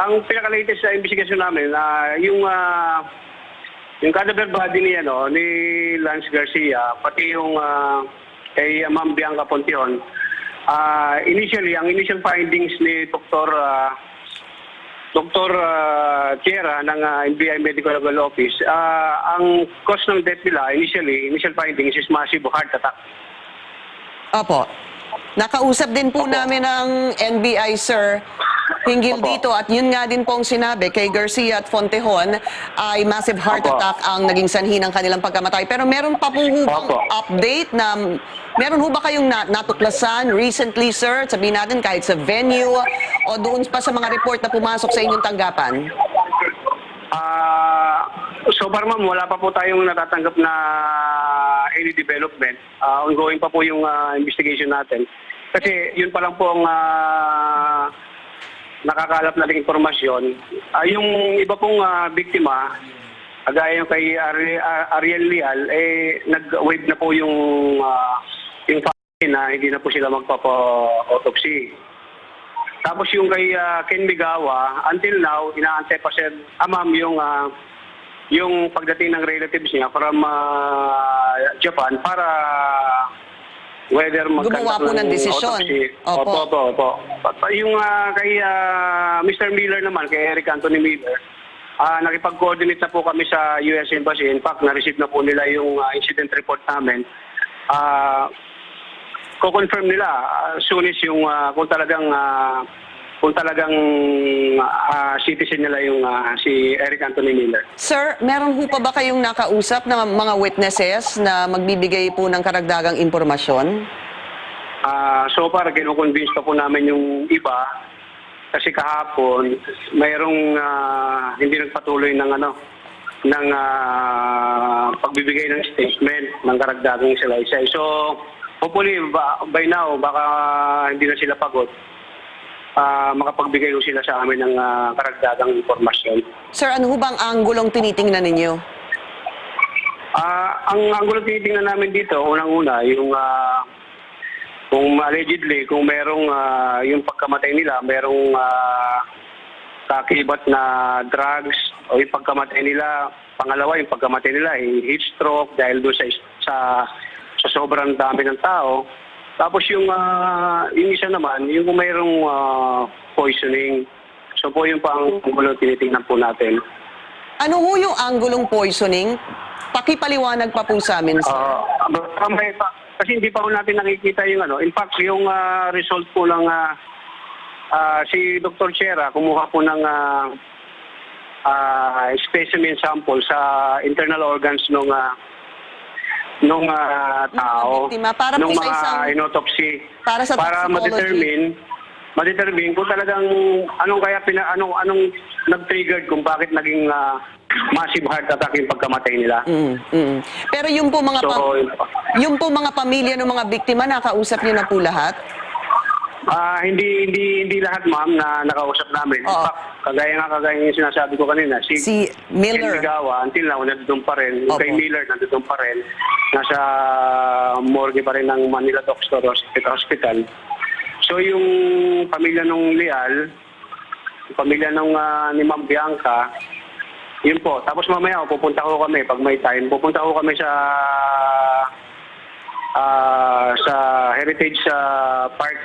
Ang pinaka-latest na investigasyon namin, yung cadaver body ni, ni Lance Garcia, pati yung kay Ma'am Bianca Ponteon, initially, ang initial findings ni Dr. Tierra ng NBI Medical Legal Office, ang cause ng death nila, initial findings is massive heart attack. Opo. Nakausap din po namin ang NBI, sir, hinggil dito, at yun nga din pong sinabi kay Garcia at Fontejon ay massive heart attack ang naging sanhi ng kanilang pagkamatay. Pero meron pa po bang update na meron ho ba kayong natuklasan recently, sir? Sabihin natin kahit sa venue o doon pa sa mga report na pumasok sa inyong tanggapan? So far, ma'am, wala pa po tayong natatanggap na any development. Ongoing pa po yung investigation natin. Kasi yun pa lang po ang nakakalap na rin informasyon. Yung iba pong biktima, gaya yung kay Ariel Leal, nag-waive na po yung family na hindi na po sila magpapa-autopsy. Tapos yung kay Ken Migawa, until now, inaantay pa siya, ma'am, yung pagdating ng relatives niya from Japan para whether gumawa po ng desisyon. Opo. Yung kay Mr. Miller naman, kay Eric Anthony Miller, nakipag-coordinate na po kami sa US Embassy. In fact, na-receive na po nila yung incident report namin. Ko-confirm nila soon is yung kung talagang citizen nila yung si Eric Anthony Miller. Sir, meron ho pa ba kayong nakausap na mga witnesses na magbibigay po ng karagdagang impormasyon? So far, kinukonvince pa po namin yung iba kasi kahapon mayroong hindi nagpatuloy ng pagbibigay ng statement ng karagdagang salaysay. So hopefully by now baka hindi na sila pagod. Makapagbigay ko sila sa amin ng karagdagang informasyon. Sir, ano ho bang anggulong tinitingnan ninyo? Ang anggulong tinitingnan namin dito, unang-una, yung kung allegedly, kung merong yung pagkamatay nila, merong kakibat na drugs o yung pagkamatay nila, pangalawa, yung pagkamatay nila ay heat stroke dahil doon sa sobrang dami ng tao. Tapos yung isa naman, yung kung mayroong poisoning. So po yung pang-anggulong tinitingnan po natin. Ano ho yung anggulong poisoning? Pakipaliwanag pa po sa amin, sir. Kasi hindi pa po natin nakikita yung In fact, yung result po ng si Dr. Tierra, kumuha po ng specimen sample sa internal organs nung tao, biktima, para nung po sa mga inotopsy, para ma-determine kung talagang anong nag-triggered kung bakit naging massive heart attack yung pagkamatay nila. Pero yung po mga pamilya ng mga biktima, nakausap niyo na po lahat? Hindi lahat, ma'am, na nakausap namin. In fact, kagaya yung sinasabi ko kanina, si Miller, Ken Migawa, until now, nandun pa rin. Yung kay Miller, nandun pa rin. Nasa morgue pa rin ng Manila Doctor Hospital. So, yung pamilya nung Leal, yung pamilya nung ni Ma'am Bianca, yun po. Tapos mamaya, pupunta ko kami, pag may time, pupunta ko kami sa Heritage Park